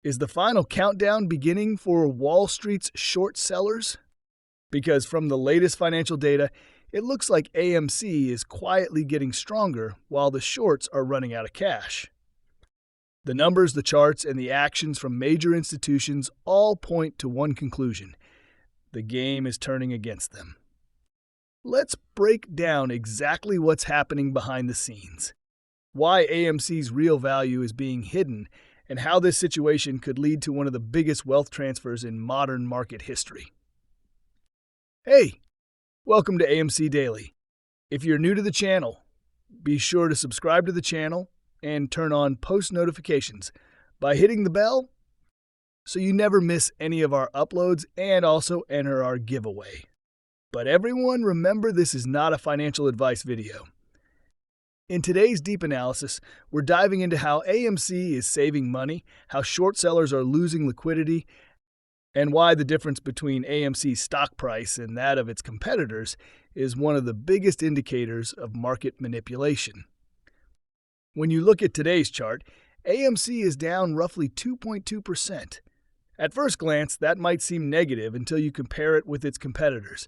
Is the final countdown beginning for Wall Street's short sellers? Because from the latest financial data, it looks like AMC is quietly getting stronger while the shorts are running out of cash. The numbers, the charts, and the actions from major institutions all point to one conclusion: the game is turning against them. Let's break down exactly what's happening behind the scenes, why AMC's real value is being hidden, and how this situation could lead to one of the biggest wealth transfers in modern market history. Hey, welcome to AMC Daily. If you're new to the channel, be sure to subscribe to the channel and turn on post notifications by hitting the bell so you never miss any of our uploads and also enter our giveaway. But everyone, remember, this is not a financial advice video. In today's deep analysis, we're diving into how AMC is saving money, how short sellers are losing liquidity, and why the difference between AMC's stock price and that of its competitors is one of the biggest indicators of market manipulation. When you look at today's chart, AMC is down roughly 2.2%. At first glance, that might seem negative until you compare it with its competitors.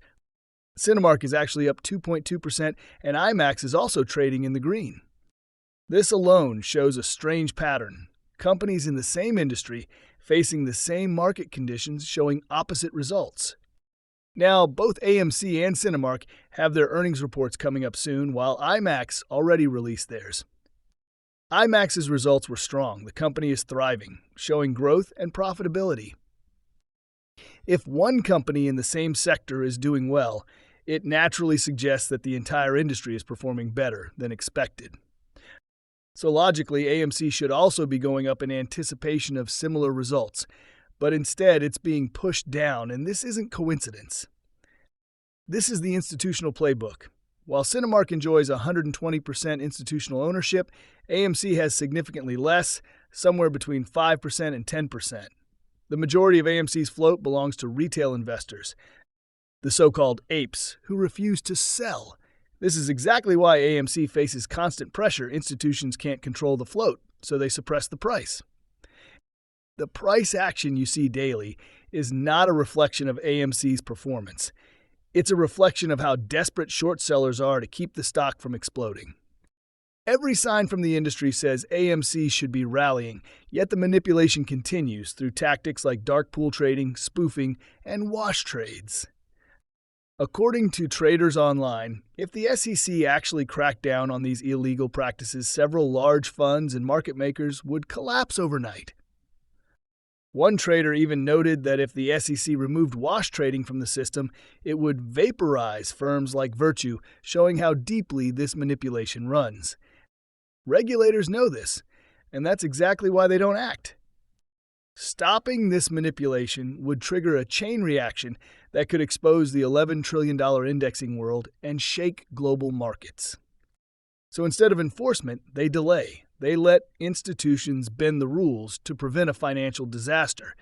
Cinemark is actually up 2.2%, and IMAX is also trading in the green. This alone shows a strange pattern. Companies in the same industry facing the same market conditions showing opposite results. Now, both AMC and Cinemark have their earnings reports coming up soon, while IMAX already released theirs. IMAX's results were strong. The company is thriving, showing growth and profitability. If one company in the same sector is doing well, it naturally suggests that the entire industry is performing better than expected. So logically, AMC should also be going up in anticipation of similar results, but instead it's being pushed down, and this isn't coincidence. This is the institutional playbook. While Cinemark enjoys 120% institutional ownership, AMC has significantly less, somewhere between 5% and 10%. The majority of AMC's float belongs to retail investors, the so-called apes, who refuse to sell. This is exactly why AMC faces constant pressure. Institutions can't control the float, so they suppress the price. The price action you see daily is not a reflection of AMC's performance. It's a reflection of how desperate short sellers are to keep the stock from exploding. Every sign from the industry says AMC should be rallying, yet the manipulation continues through tactics like dark pool trading, spoofing, and wash trades. According to traders online, if the SEC actually cracked down on these illegal practices, several large funds and market makers would collapse overnight. One trader even noted that if the SEC removed wash trading from the system, it would vaporize firms like Virtue, showing how deeply this manipulation runs. Regulators know this, and that's exactly why they don't act. Stopping this manipulation would trigger a chain reaction that could expose the $11 trillion indexing world and shake global markets. So instead of enforcement, they delay. They let institutions bend the rules to prevent a financial disaster.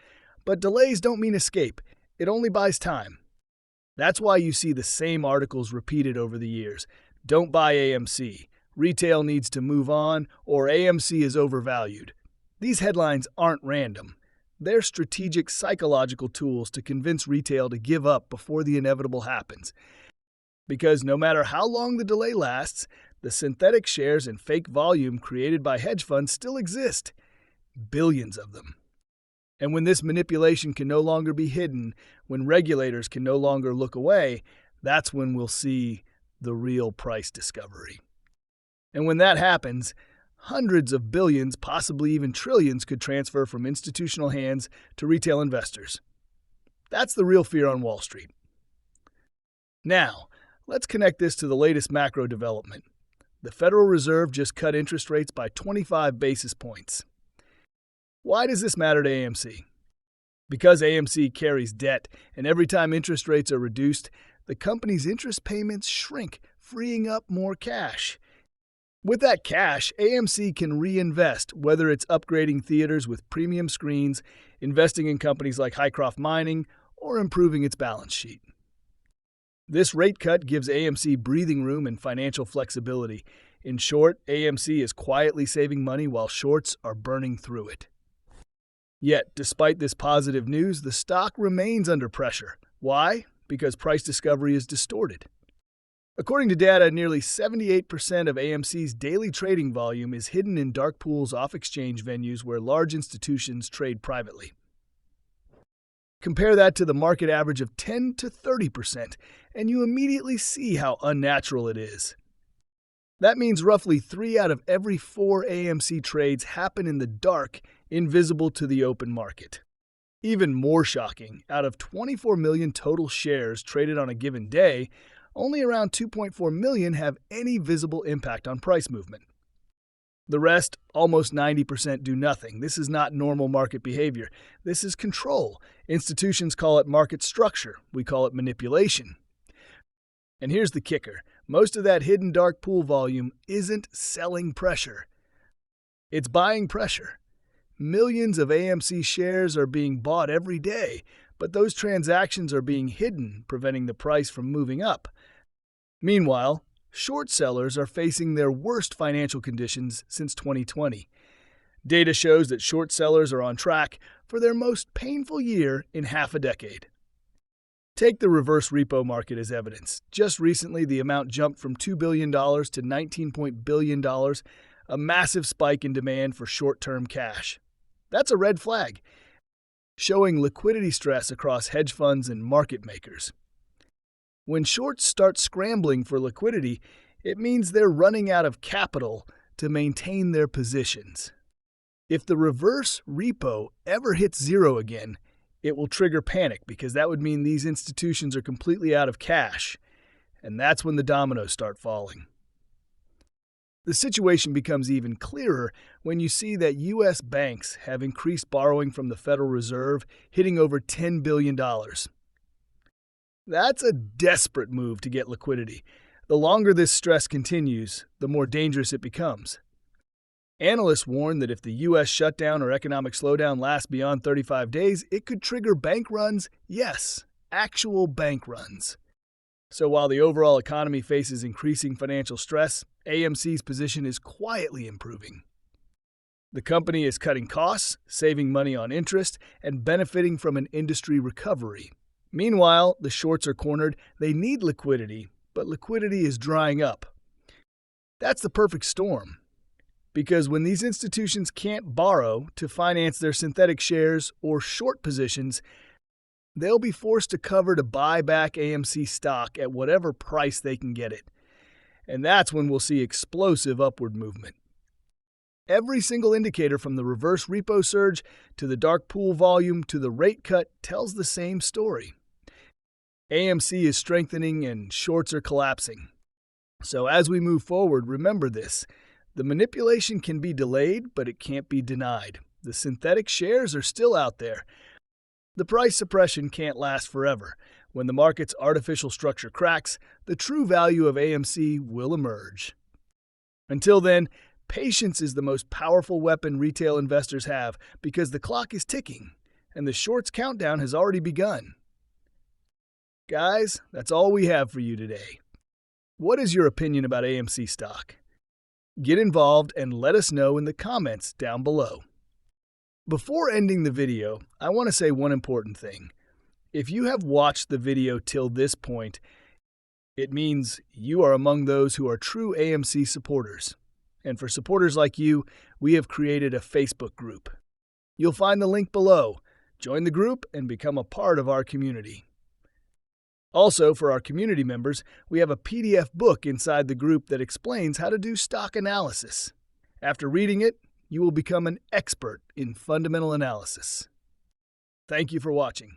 But delays don't mean escape. It only buys time. That's why you see the same articles repeated over the years. Don't buy AMC. Retail needs to move on, or AMC is overvalued. These headlines aren't random. They're strategic psychological tools to convince retail to give up before the inevitable happens. Because no matter how long the delay lasts, the synthetic shares and fake volume created by hedge funds still exist. Billions of them. And when this manipulation can no longer be hidden, when regulators can no longer look away, that's when we'll see the real price discovery. And when that happens, hundreds of billions, possibly even trillions, could transfer from institutional hands to retail investors. That's the real fear on Wall Street. Now, let's connect this to the latest macro development. The Federal Reserve just cut interest rates by 25 basis points. Why does this matter to AMC? Because AMC carries debt, and every time interest rates are reduced, the company's interest payments shrink, freeing up more cash. With that cash, AMC can reinvest, whether it's upgrading theaters with premium screens, investing in companies like Hycroft Mining, or improving its balance sheet. This rate cut gives AMC breathing room and financial flexibility. In short, AMC is quietly saving money while shorts are burning through it. Yet, despite this positive news, the stock remains under pressure. Why? Because price discovery is distorted. According to data, nearly 78% of AMC's daily trading volume is hidden in dark pools off-exchange venues where large institutions trade privately. Compare that to the market average of 10 to 30%, and you immediately see how unnatural it is. That means roughly 3 out of every 4 AMC trades happen in the dark, invisible to the open market. Even more shocking, out of 24 million total shares traded on a given day, only around 2.4 million have any visible impact on price movement. The rest, almost 90%, do nothing. This is not normal market behavior. This is control. Institutions call it market structure. We call it manipulation. And here's the kicker. Most of that hidden dark pool volume isn't selling pressure. It's buying pressure. Millions of AMC shares are being bought every day, but those transactions are being hidden, preventing the price from moving up. Meanwhile, short sellers are facing their worst financial conditions since 2020. Data shows that short sellers are on track for their most painful year in half a decade. Take the reverse repo market as evidence. Just recently, the amount jumped from $2 billion to $19 billion, a massive spike in demand for short-term cash. That's a red flag, showing liquidity stress across hedge funds and market makers. When shorts start scrambling for liquidity, it means they're running out of capital to maintain their positions. If the reverse repo ever hits zero again, it will trigger panic because that would mean these institutions are completely out of cash, and that's when the dominoes start falling. The situation becomes even clearer when you see that U.S. banks have increased borrowing from the Federal Reserve, hitting over $10 billion. That's a desperate move to get liquidity. The longer this stress continues, the more dangerous it becomes. Analysts warn that if the U.S. shutdown or economic slowdown lasts beyond 35 days, it could trigger bank runs. Yes, actual bank runs. So while the overall economy faces increasing financial stress, AMC's position is quietly improving. The company is cutting costs, saving money on interest, and benefiting from an industry recovery. Meanwhile, the shorts are cornered. They need liquidity, but liquidity is drying up. That's the perfect storm. Because when these institutions can't borrow to finance their synthetic shares or short positions, they'll be forced to cover to buy back AMC stock at whatever price they can get it. And that's when we'll see explosive upward movement. Every single indicator from the reverse repo surge to the dark pool volume to the rate cut tells the same story. AMC is strengthening and shorts are collapsing. So as we move forward, remember this. The manipulation can be delayed, but it can't be denied. The synthetic shares are still out there. The price suppression can't last forever. When the market's artificial structure cracks, the true value of AMC will emerge. Until then, patience is the most powerful weapon retail investors have because the clock is ticking and the shorts countdown has already begun. Guys, that's all we have for you today. What is your opinion about AMC stock? Get involved and let us know in the comments down below. Before ending the video, I want to say one important thing. If you have watched the video till this point, it means you are among those who are true AMC supporters. And for supporters like you, we have created a Facebook group. You'll find the link below. Join the group and become a part of our community. Also, for our community members, we have a PDF book inside the group that explains how to do stock analysis. After reading it, you will become an expert in fundamental analysis. Thank you for watching.